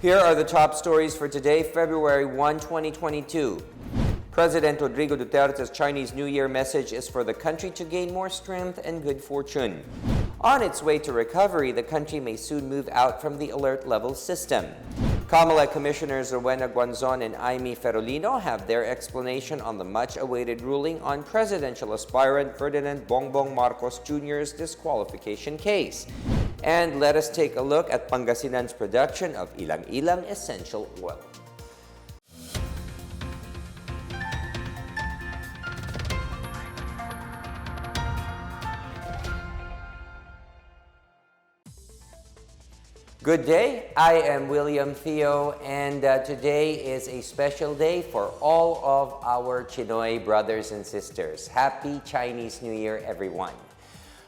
Here are the top stories for today, February 1, 2022. President Rodrigo Duterte's Chinese New Year message is for the country to gain more strength and good fortune. On its way to recovery, the country may soon move out from the alert level system. Comelec Commissioners Rowena Guanzon and Aimee Ferolino have their explanation on the much-awaited ruling on presidential aspirant Ferdinand Bongbong Marcos Jr.'s disqualification case. And let us take a look at Pangasinan's production of Ylang-Ylang essential oil. Good day, I am William Theo, and today is a special day for all of our Chinoy brothers and sisters. Happy Chinese New Year, everyone.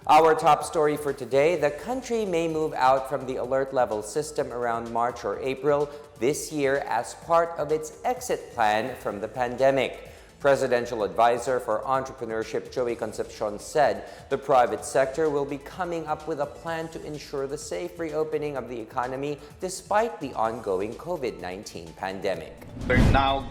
Our top story for today, the country may move out from the alert level system around March or April this year as part of its exit plan from the pandemic. Presidential Advisor for Entrepreneurship Joey Concepcion said the private sector will be coming up with a plan to ensure the safe reopening of the economy despite the ongoing COVID-19 pandemic. We're now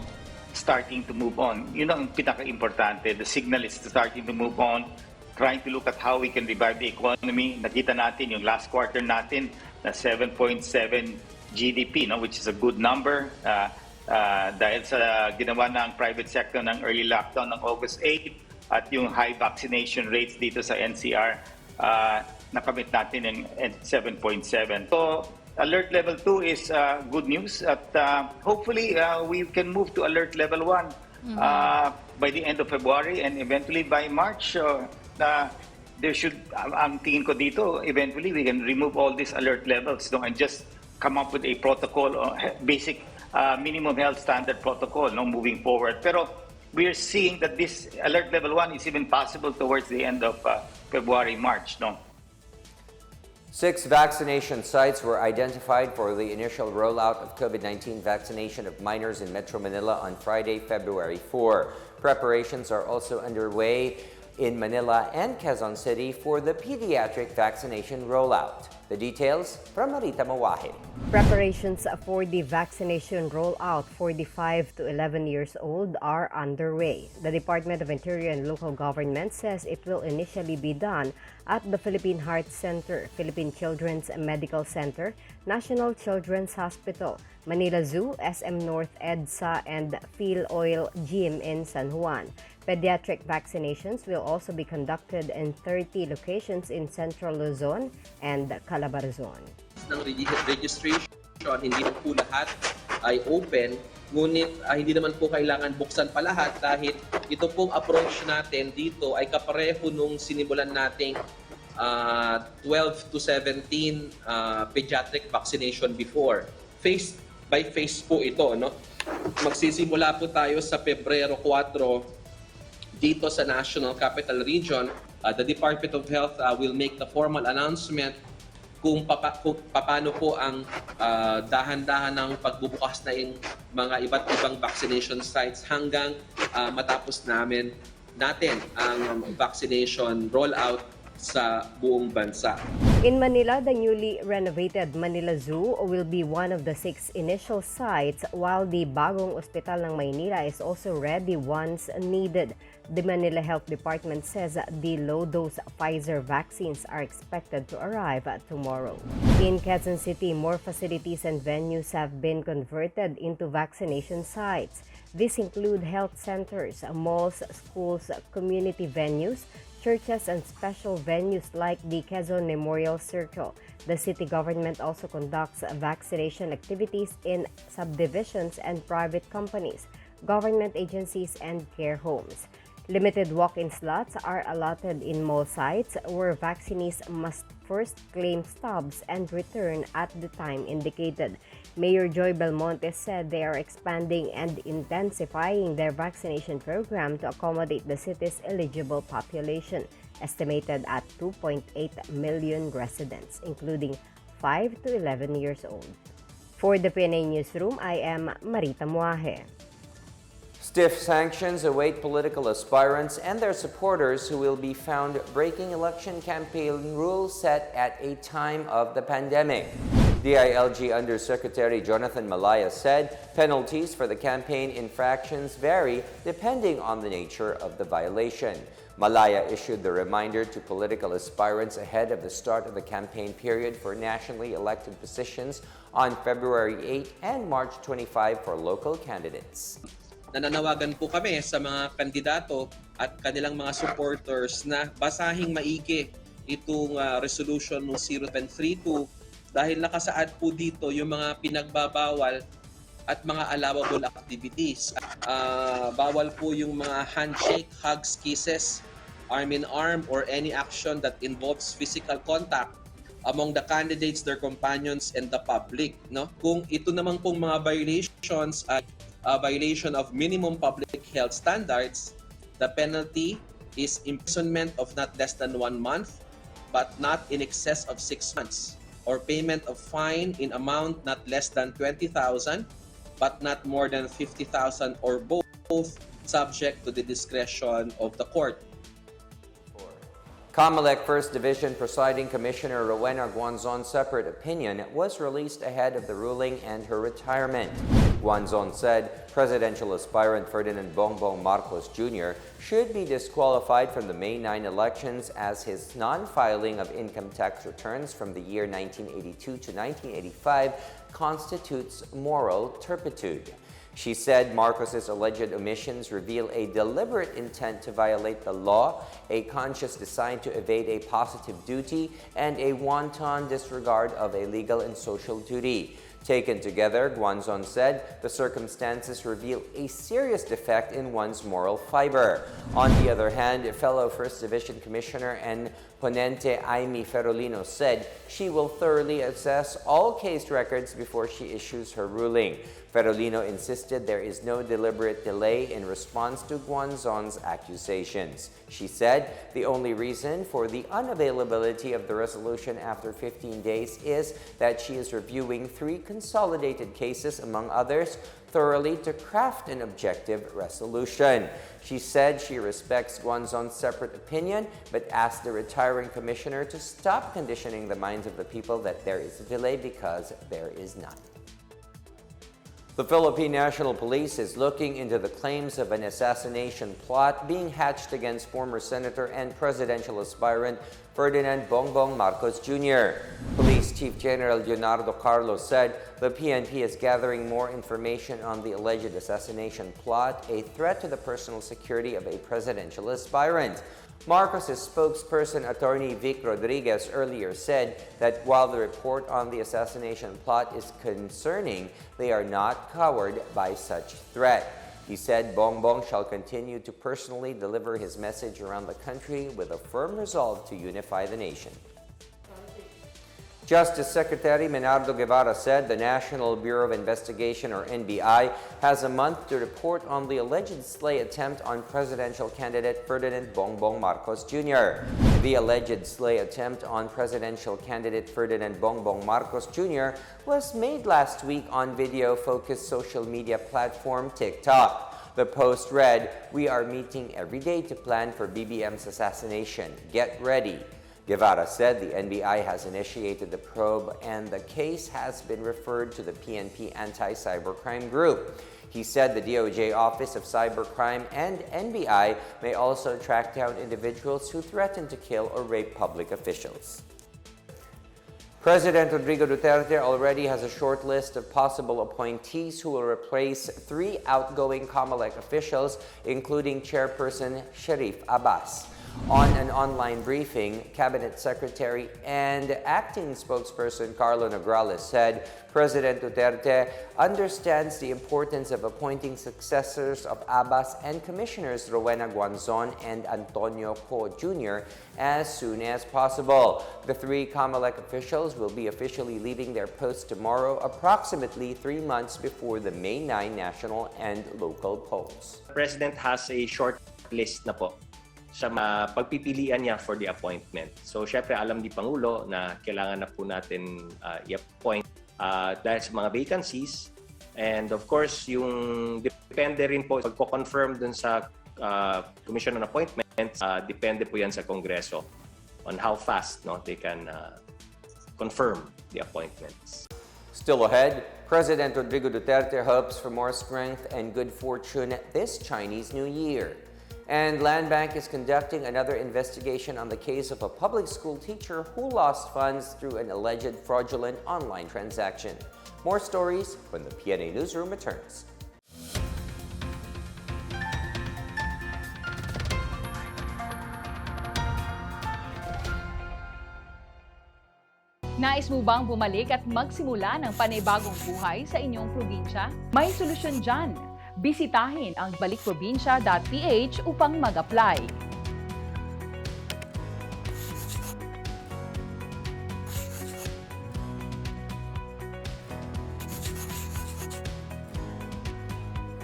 starting to move on. Yun ang pinaka-importante. The signal is starting to move on, trying to look at how we can revive the economy. Nakita natin yung last quarter natin na 7.7 GDP, which is a good number. Dahil sa ginawa ng private sector ng early lockdown ng August 8 at yung high vaccination rates dito sa NCR, nakamit natin yung 7.7. So, alert level 2 is good news at hopefully we can move to alert level 1 by the end of February and eventually by March. There should, ang tingin ko dito, eventually we can remove all these alert levels and just come up with a protocol or basic minimum health standard protocol moving forward. Pero we are seeing that this alert level 1 is even possible towards the end of February, March. 6 vaccination sites were identified for the initial rollout of COVID-19 vaccination of minors in Metro Manila on Friday, February 4. Preparations are also underway in Manila and Quezon City for the pediatric vaccination rollout. The details from Marita Mawahe. Preparations for the vaccination rollout for the 5 to 11 years old are underway. The Department of Interior and Local Government says it will initially be done at the Philippine Heart Center, Philippine Children's Medical Center, National Children's Hospital, Manila Zoo, SM North EDSA, and Phil Oil Gym in San Juan. Pediatric vaccinations will also be conducted in 30 locations in Central Luzon and Calabarzon. Ng registration, hindi na po lahat ay open, ngunit hindi naman po kailangan buksan pa lahat dahil ito pong approach natin dito ay kapareho nung sinimulan nating 12 to 17 pediatric vaccination before. Phase by phase po ito. Magsisimula po tayo sa Pebrero 4 dito sa National Capital Region. The Department of Health will make the formal announcement kung paano po ang dahan-dahan ng pagbubukas na yung mga iba't ibang vaccination sites hanggang matapos natin ang vaccination rollout sa buong bansa. In Manila, the newly renovated Manila Zoo will be one of the 6 initial sites, while the bagong ospital ng Maynila is also ready once needed. The Manila Health Department says the low-dose Pfizer vaccines are expected to arrive tomorrow. In Quezon City, more facilities and venues have been converted into vaccination sites. These include health centers, malls, schools, community venues, churches, and special venues like the Quezon Memorial Circle. The city government also conducts vaccination activities in subdivisions and private companies, government agencies, and care homes. Limited walk-in slots are allotted in mall sites where vaccinees must first claim stubs and return at the time indicated. Mayor Joy Belmonte said they are expanding and intensifying their vaccination program to accommodate the city's eligible population, estimated at 2.8 million residents, including 5 to 11 years old. For the PNA Newsroom, I am Marita Mawahe. Stiff sanctions await political aspirants and their supporters who will be found breaking election campaign rules set at a time of the pandemic. DILG Undersecretary Jonathan Malaya said penalties for the campaign infractions vary depending on the nature of the violation. Malaya issued the reminder to political aspirants ahead of the start of the campaign period for nationally elected positions on February 8 and March 25 for local candidates. Nananawagan po kami sa mga kandidato at kanilang mga supporters na basahing maigi itong resolution ng 0732 dahil nakasaad po dito yung mga pinagbabawal at mga allowable activities. Bawal po yung mga handshake, hugs, kisses, arm in arm, or any action that involves physical contact among the candidates, their companions, and the public. No? Kung ito naman pong mga violations ay violation of minimum public health standards, the penalty is imprisonment of not less than 1 month, but not in excess of 6 months, or payment of fine in amount not less than 20,000, but not more than 50,000, or both, subject to the discretion of the court. Comelec 1st Division Presiding Commissioner Rowena Guanzon's separate opinion was released ahead of the ruling and her retirement. Guanzon said presidential aspirant Ferdinand Bongbong Marcos Jr. should be disqualified from the May 9 elections as his non-filing of income tax returns from the year 1982 to 1985 constitutes moral turpitude. She said Marcos's alleged omissions reveal a deliberate intent to violate the law, a conscious design to evade a positive duty, and a wanton disregard of a legal and social duty. Taken together, Guanzon said the circumstances reveal a serious defect in one's moral fiber. On the other hand, fellow 1st Division Commissioner and Ponente Aimee Ferolino said she will thoroughly assess all case records before she issues her ruling. Ferolino insisted there is no deliberate delay in response to Guanzon's accusations. She said the only reason for the unavailability of the resolution after 15 days is that she is reviewing 3 consolidated cases, among others, thoroughly to craft an objective resolution. She said she respects Guanzon's separate opinion, but asked the retiring commissioner to stop conditioning the minds of the people that there is a delay because there is none. The Philippine National Police is looking into the claims of an assassination plot being hatched against former Senator and presidential aspirant Ferdinand Bongbong Marcos Jr. Police Chief General Leonardo Carlos said the PNP is gathering more information on the alleged assassination plot, a threat to the personal security of a presidential aspirant. Marcos's spokesperson, attorney Vic Rodriguez, earlier said that while the report on the assassination plot is concerning, they are not covered by such threat. He said Bongbong shall continue to personally deliver his message around the country with a firm resolve to unify the nation. Justice Secretary Menardo Guevara said the National Bureau of Investigation, or NBI, has a month to report on the alleged slay attempt on presidential candidate Ferdinand Bongbong Marcos Jr. The alleged slay attempt on presidential candidate Ferdinand Bongbong Marcos Jr. was made last week on video-focused social media platform TikTok. The post read, "We are meeting every day to plan for BBM's assassination. Get ready." Guevara said the NBI has initiated the probe and the case has been referred to the PNP Anti-Cybercrime Group. He said the DOJ Office of Cybercrime and NBI may also track down individuals who threaten to kill or rape public officials. President Rodrigo Duterte already has a short list of possible appointees who will replace 3 outgoing Comelec officials, including Chairperson Sharif Abbas. On an online briefing, Cabinet Secretary and Acting Spokesperson Carlo Nograles said President Duterte understands the importance of appointing successors of Abbas and Commissioners Rowena Guanzon and Antonio Co. Jr. as soon as possible. The 3 Comelec officials will be officially leaving their posts tomorrow, approximately 3 months before the May 9 national and local polls. The President has a short list na po sa pagpipilian niya for the appointment. So, syempre, alam ni Pangulo na kailangan na po natin i-appoint dahil sa mga vacancies. And of course, yung depende rin po, pagko-confirm dun sa Commission on Appointments, depende po yan sa Kongreso on how fast they can confirm the appointments. Still ahead, President Rodrigo Duterte hopes for more strength and good fortune this Chinese New Year. And Landbank is conducting another investigation on the case of a public school teacher who lost funds through an alleged fraudulent online transaction. More stories when the PNA Newsroom returns. Nais mo bang bumalik at magsimula ng panibagong buhay sa inyong probinsya? May solusyon dyan. Bisitahin ang balikprobinsya.ph upang mag-apply.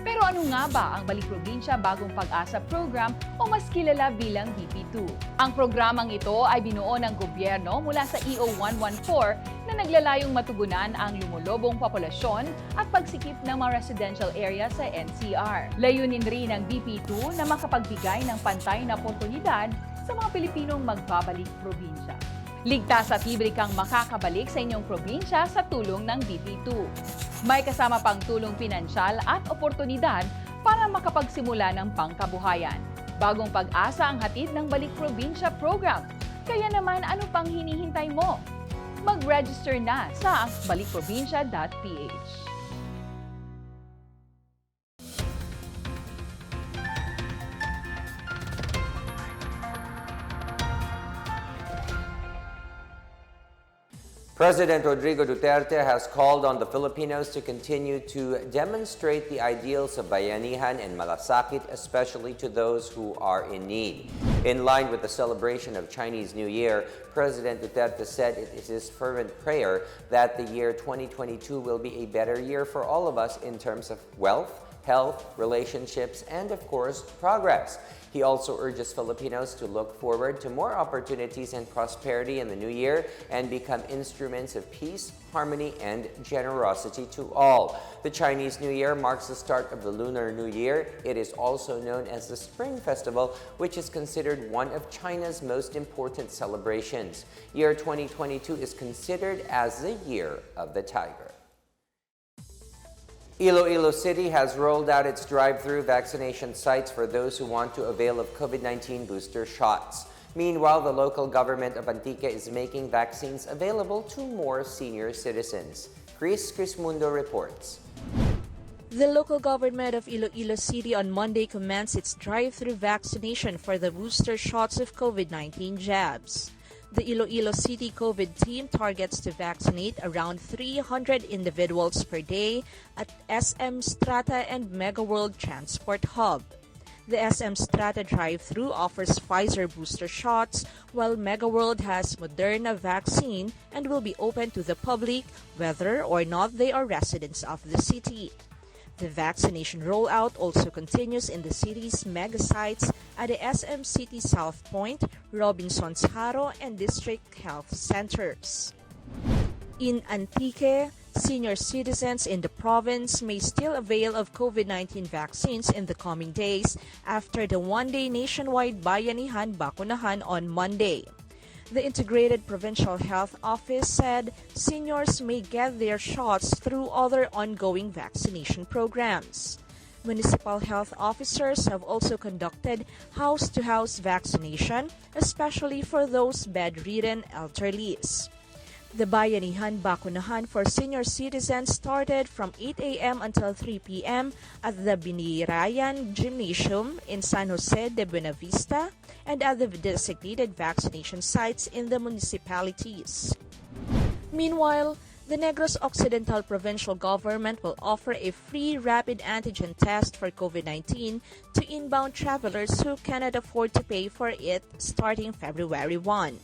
Pero ano nga ba ang Balik Probinsya Bagong Pag-asa program o mas kilala bilang BP2? Ang programang ito ay binuo ng gobyerno mula sa EO 114 na naglalayong matugunan ang lumulobong populasyon at pagsikip ng mga residential area sa NCR. Layunin rin ng BP2 na makapagbigay ng pantay na oportunidad sa mga Pilipinong magbabalik probinsya. Ligtas at libre kang makakabalik sa inyong probinsya sa tulong ng BP2. May kasama pang tulong pinansyal at oportunidad para makapagsimula ng pangkabuhayan. Bagong pag-asa ang hatid ng Balik Probinsya program. Kaya naman ano pang hinihintay mo? Mag-register na sa balikprobinsya.ph. President Rodrigo Duterte has called on the Filipinos to continue to demonstrate the ideals of bayanihan and malasakit, especially to those who are in need. In line with the celebration of Chinese New Year, President Duterte said it is his fervent prayer that the year 2022 will be a better year for all of us in terms of wealth, health, relationships, and of course, progress. He also urges Filipinos to look forward to more opportunities and prosperity in the new year and become instruments of peace, harmony, and generosity to all. The Chinese New Year marks the start of the Lunar New Year. It is also known as the Spring Festival, which is considered one of China's most important celebrations. Year 2022 is considered as the Year of the Tiger. Iloilo City has rolled out its drive-through vaccination sites for those who want to avail of COVID-19 booster shots. Meanwhile, the local government of Antique is making vaccines available to more senior citizens. Chris Mundo reports. The local government of Iloilo City on Monday commenced its drive-through vaccination for the booster shots of COVID-19 jabs. The Iloilo City COVID team targets to vaccinate around 300 individuals per day at SM Strata and Mega World Transport Hub. The SM Strata drive-thru offers Pfizer booster shots, while Mega World has Moderna vaccine and will be open to the public whether or not they are residents of the city. The vaccination rollout also continues in the city's mega sites at the SM City South Point, Robinson's Haro, and District Health Centers. In Antique, senior citizens in the province may still avail of COVID-19 vaccines in the coming days after the one-day nationwide Bayanihan Bakunahan on Monday. The Integrated Provincial Health Office said seniors may get their shots through other ongoing vaccination programs. Municipal health officers have also conducted house-to-house vaccination, especially for those bedridden elderlies. The Bayanihan Bakunahan for senior citizens started from 8 a.m. until 3 p.m. at the Binirayan Gymnasium in San Jose de Buenavista and at the designated vaccination sites in the municipalities. Meanwhile, the Negros Occidental Provincial Government will offer a free rapid antigen test for COVID-19 to inbound travelers who cannot afford to pay for it starting February 1.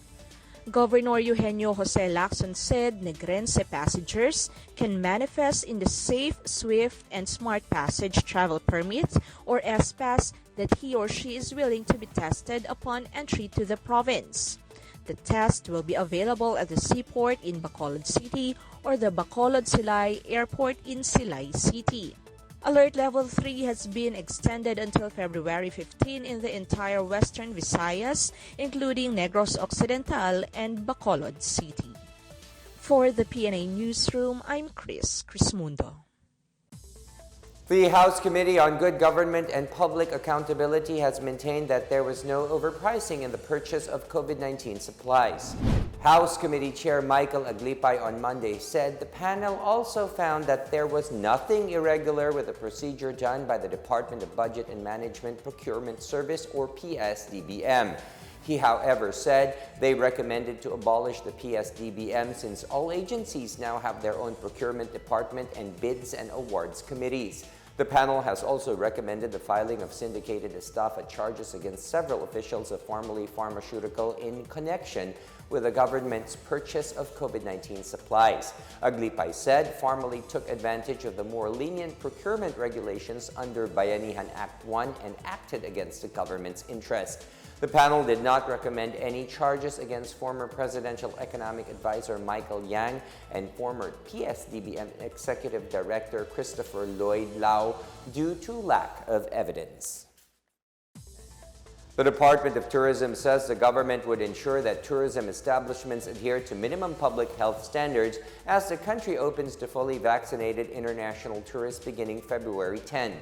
Governor Eugenio Jose Lacson said Negrense passengers can manifest in the Safe, Swift, and Smart Passage Travel Permit or S-Pass that he or she is willing to be tested upon entry to the province. The test will be available at the seaport in Bacolod City or the Bacolod-Silay Airport in Silay City. Alert Level 3 has been extended until February 15 in the entire Western Visayas, including Negros Occidental and Bacolod City. For the PNA Newsroom, I'm Chris Crismundo. The House Committee on Good Government and Public Accountability has maintained that there was no overpricing in the purchase of COVID-19 supplies. House Committee Chair Michael Aglipay on Monday said the panel also found that there was nothing irregular with the procedure done by the Department of Budget and Management Procurement Service, or PSDBM. He, however, said they recommended to abolish the PSDBM since all agencies now have their own procurement department and bids and awards committees. The panel has also recommended the filing of syndicated estafa charges against several officials of Formerly Pharmaceutical in connection with the government's purchase of COVID-19 supplies. Aglipay said Formerly took advantage of the more lenient procurement regulations under Bayanihan Act 1 and acted against the government's interest. The panel did not recommend any charges against former Presidential Economic Advisor Michael Yang and former PSDBM Executive Director Christopher Lloyd Lau due to lack of evidence. The Department of Tourism says the government would ensure that tourism establishments adhere to minimum public health standards as the country opens to fully vaccinated international tourists beginning February 10.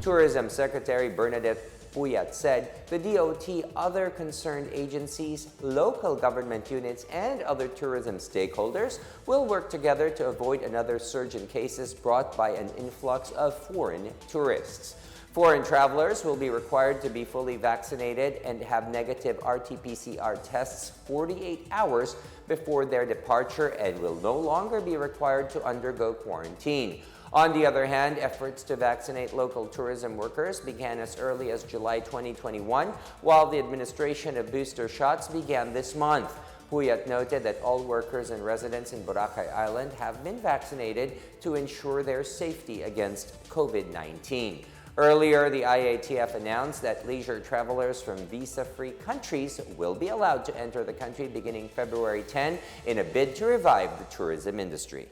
Tourism Secretary Bernadette Puyat said the DOT, other concerned agencies, local government units, and other tourism stakeholders will work together to avoid another surge in cases brought by an influx of foreign tourists. Foreign travelers will be required to be fully vaccinated and have negative RT-PCR tests 48 hours before their departure and will no longer be required to undergo quarantine. On the other hand, efforts to vaccinate local tourism workers began as early as July 2021, while the administration of booster shots began this month. Puyat noted that all workers and residents in Boracay Island have been vaccinated to ensure their safety against COVID-19. Earlier, the IATF announced that leisure travelers from visa-free countries will be allowed to enter the country beginning February 10 in a bid to revive the tourism industry.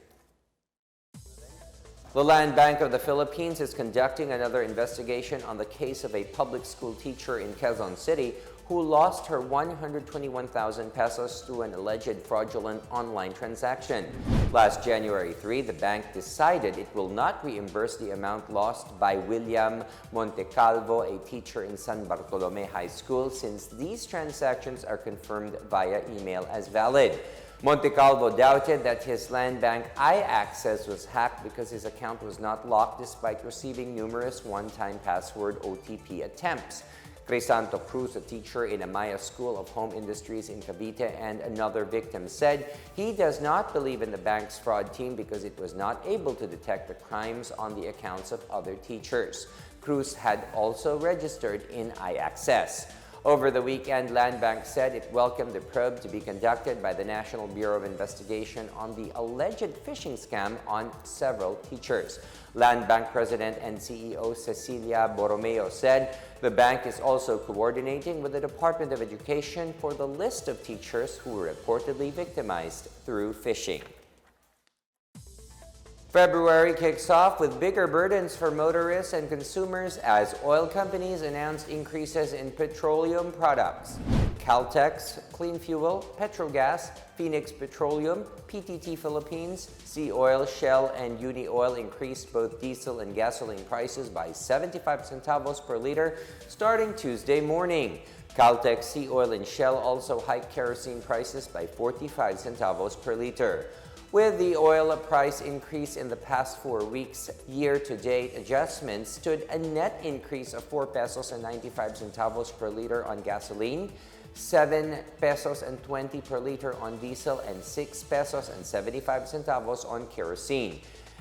The Landbank of the Philippines is conducting another investigation on the case of a public school teacher in Quezon City who lost her 121,000 pesos through an alleged fraudulent online transaction. Last January 3, the bank decided it will not reimburse the amount lost by William Montecalvo, a teacher in San Bartolome High School, since these transactions are confirmed via email as valid. Montecalvo doubted that his Landbank iAccess was hacked because his account was not locked despite receiving numerous one-time password OTP attempts. Crisanto Cruz, a teacher in Amaya School of Home Industries in Cavite, and another victim said he does not believe in the bank's fraud team because it was not able to detect the crimes on the accounts of other teachers. Cruz had also registered in iAccess. Over the weekend, Landbank said it welcomed the probe to be conducted by the National Bureau of Investigation on the alleged phishing scam on several teachers. Landbank President and CEO Cecilia Borromeo said the bank is also coordinating with the Department of Education for the list of teachers who were reportedly victimized through phishing. February kicks off with bigger burdens for motorists and consumers as oil companies announced increases in petroleum products. Caltex, Clean Fuel, Petrogas, Phoenix Petroleum, PTT Philippines, Sea Oil, Shell, and Uni Oil increased both diesel and gasoline prices by 75 centavos per liter starting Tuesday morning. Caltex, Sea Oil, and Shell also hiked kerosene prices by 45 centavos per liter. With the oil price increase in the past 4 weeks, year-to-date adjustments stood a net increase of 4 pesos and 95 centavos per liter on gasoline, 7 pesos and 20 per liter on diesel, and 6 pesos and 75 centavos on kerosene.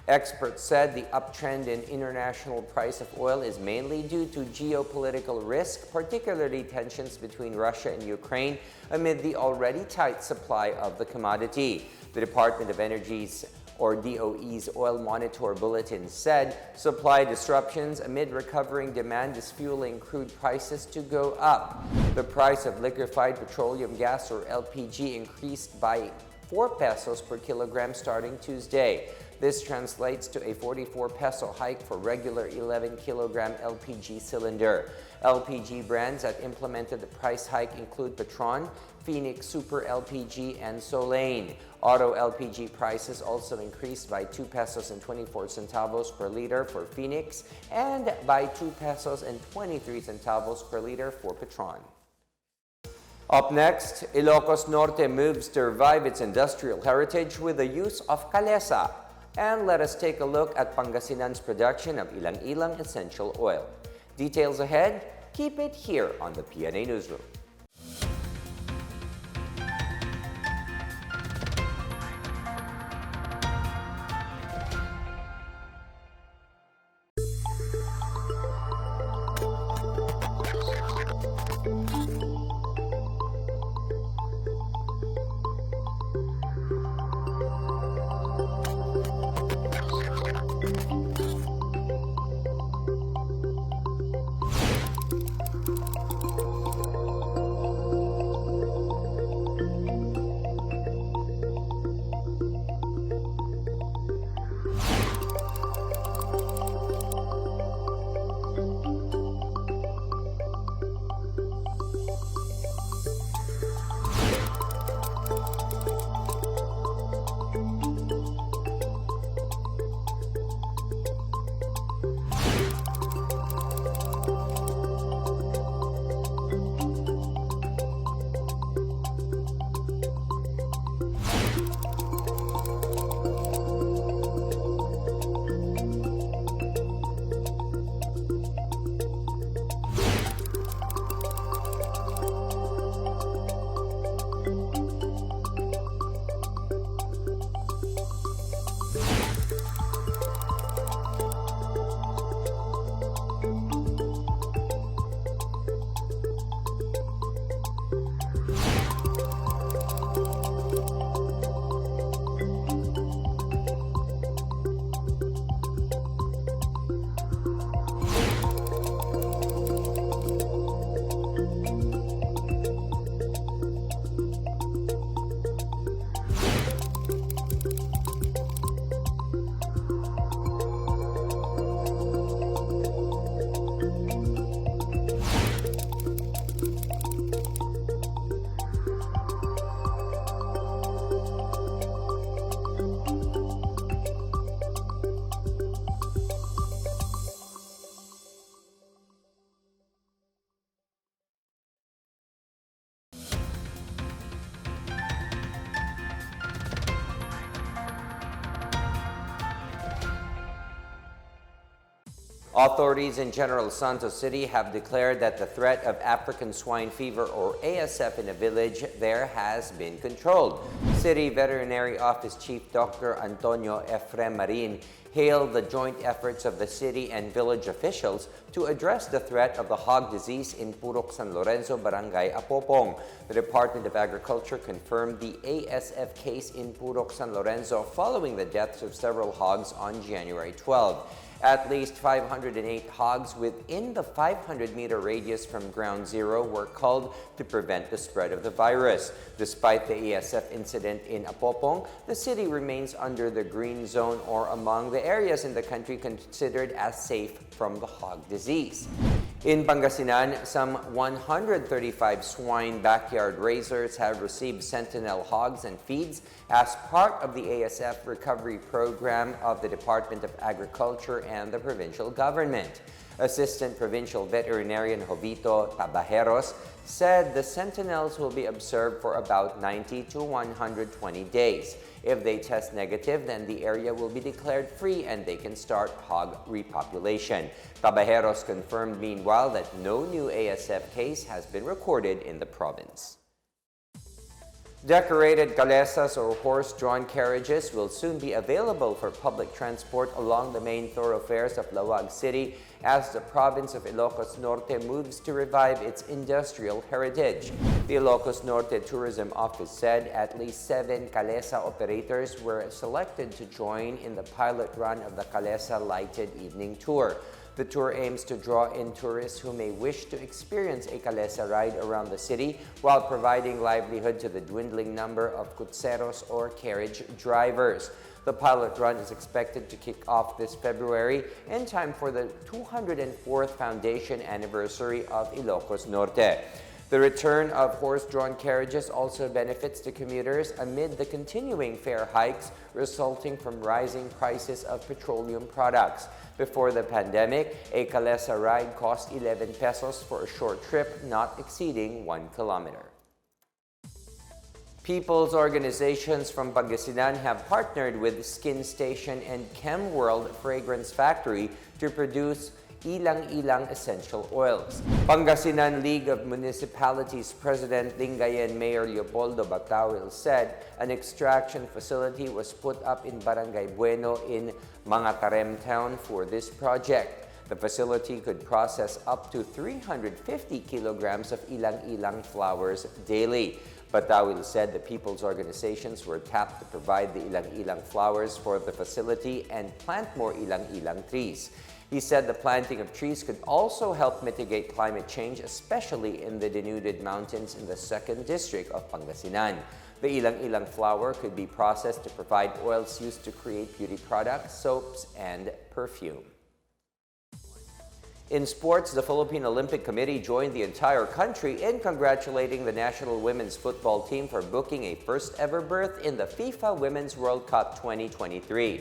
Experts said the uptrend in international price of oil is mainly due to geopolitical risk, particularly tensions between Russia and Ukraine, amid the already tight supply of the commodity. The Department of Energy's or DOE's Oil Monitor Bulletin said supply disruptions amid recovering demand is fueling crude prices to go up. The price of liquefied petroleum gas or LPG increased by 4 pesos per kilogram starting Tuesday. This translates to a 44 peso hike for regular 11-kilogram LPG cylinder. LPG brands that implemented the price hike include Petron, Phoenix Super LPG, and Solane. Auto LPG prices also increased by 2 pesos and 24 centavos per liter for Phoenix and by 2 pesos and 23 centavos per liter for Petron. Up next, Ilocos Norte moves to revive its industrial heritage with the use of calesa. And let us take a look at Pangasinan's production of Ylang-Ylang essential oil. Details ahead, keep it here on the PNA Newsroom. Authorities in General Santos City have declared that the threat of African swine fever or ASF in a village there has been controlled. City Veterinary Office Chief Dr. Antonio Efrem Marin hailed the joint efforts of the city and village officials to address the threat of the hog disease in Purok San Lorenzo, Barangay Apopong. The Department of Agriculture confirmed the ASF case in Purok San Lorenzo following the deaths of several hogs on January 12. At least 508 hogs within the 500-meter radius from ground zero were culled to prevent the spread of the virus. Despite the ASF incident in Apopong, the city remains under the green zone or among the areas in the country considered as safe from the hog disease. In Pangasinan, some 135 swine backyard raisers have received Sentinel hogs and feeds as part of the ASF recovery program of the Department of Agriculture and the provincial government. Assistant Provincial Veterinarian Jovito Tabajeros said the Sentinels will be observed for about 90 to 120 days. If they test negative, then the area will be declared free and they can start hog repopulation. Tabajeros confirmed meanwhile that no new ASF case has been recorded in the province. Decorated calesas or horse-drawn carriages will soon be available for public transport along the main thoroughfares of Lawag City as the province of Ilocos Norte moves to revive its industrial heritage. The Ilocos Norte Tourism Office said at least 7 calesa operators were selected to join in the pilot run of the Calesa Lighted Evening Tour. The tour aims to draw in tourists who may wish to experience a calesa ride around the city while providing livelihood to the dwindling number of cruceros or carriage drivers. The pilot run is expected to kick off this February in time for the 204th foundation anniversary of Ilocos Norte. The return of horse-drawn carriages also benefits the commuters amid the continuing fare hikes resulting from rising prices of petroleum products. Before the pandemic, a Calesa ride cost 11 pesos for a short trip not exceeding 1 kilometer. People's organizations from Pangasinan have partnered with Skin Station and Chem World Fragrance Factory to produce Ylang-Ylang essential oils. Pangasinan League of Municipalities President Lingayen Mayor Leopoldo Batawil said an extraction facility was put up in Barangay Bueno in Mangatarem Town for this project. The facility could process up to 350 kilograms of Ylang-Ylang flowers daily. Batawil said the people's organizations were tapped to provide the Ylang-Ylang flowers for the facility and plant more Ylang-Ylang trees. He said the planting of trees could also help mitigate climate change, especially in the denuded mountains in the 2nd District of Pangasinan. The Ylang-Ylang flower could be processed to provide oils used to create beauty products, soaps, and perfume. In sports, the Philippine Olympic Committee joined the entire country in congratulating the national women's football team for booking a first-ever berth in the FIFA Women's World Cup 2023.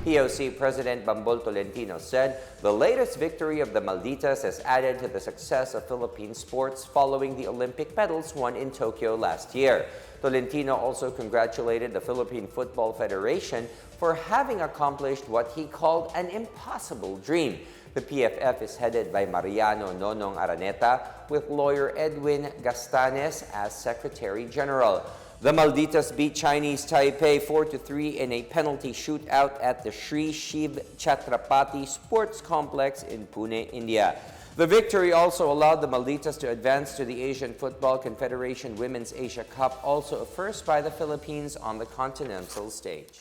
POC President Bambol Tolentino said the latest victory of the Malditas has added to the success of Philippine sports following the Olympic medals won in Tokyo last year. Tolentino also congratulated the Philippine Football Federation for having accomplished what he called an impossible dream. The PFF is headed by Mariano Nonong Araneta with lawyer Edwin Gastanes as Secretary General. The Malditas beat Chinese Taipei 4-3 in a penalty shootout at the Sri Shiv Chhatrapati Sports Complex in Pune, India. The victory also allowed the Malditas to advance to the Asian Football Confederation Women's Asia Cup, also a first by the Philippines on the continental stage.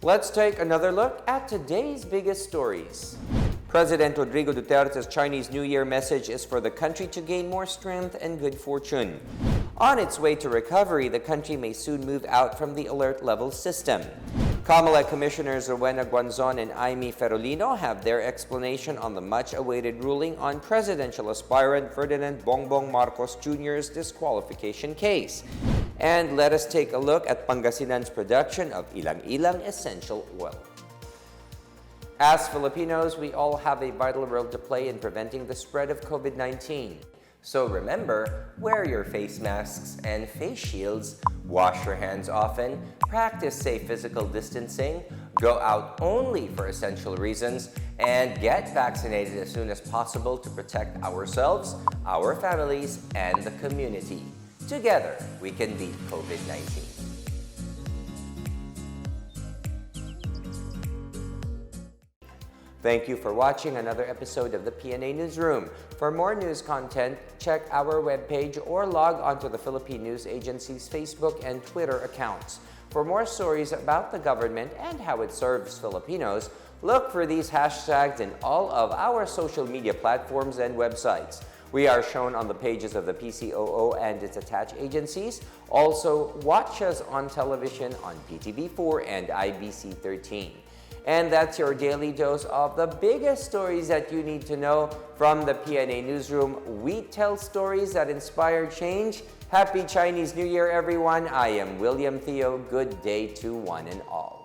Let's take another look at today's biggest stories. President Rodrigo Duterte's Chinese New Year message is for the country to gain more strength and good fortune. On its way to recovery, the country may soon move out from the alert level system. Comelec Commissioners Rowena Guanzon and Aimee Ferolino have their explanation on the much-awaited ruling on presidential aspirant Ferdinand Bongbong Marcos Jr.'s disqualification case. And let us take a look at Pangasinan's production of Ylang-Ylang essential oil. As Filipinos, we all have a vital role to play in preventing the spread of COVID-19. So remember, wear your face masks and face shields, wash your hands often, practice safe physical distancing, go out only for essential reasons, and get vaccinated as soon as possible to protect ourselves, our families, and the community. Together, we can beat COVID-19. Thank you for watching another episode of the PNA Newsroom. For more news content, check our webpage or log onto the Philippine News Agency's Facebook and Twitter accounts. For more stories about the government and how it serves Filipinos, look for these hashtags in all of our social media platforms and websites. We are shown on the pages of the PCOO and its attached agencies. Also, watch us on television on PTV4 and IBC 13. And that's your daily dose of the biggest stories that you need to know from the PNA Newsroom. We tell stories that inspire change. Happy Chinese New Year, everyone. I am William Theo. Good day to one and all.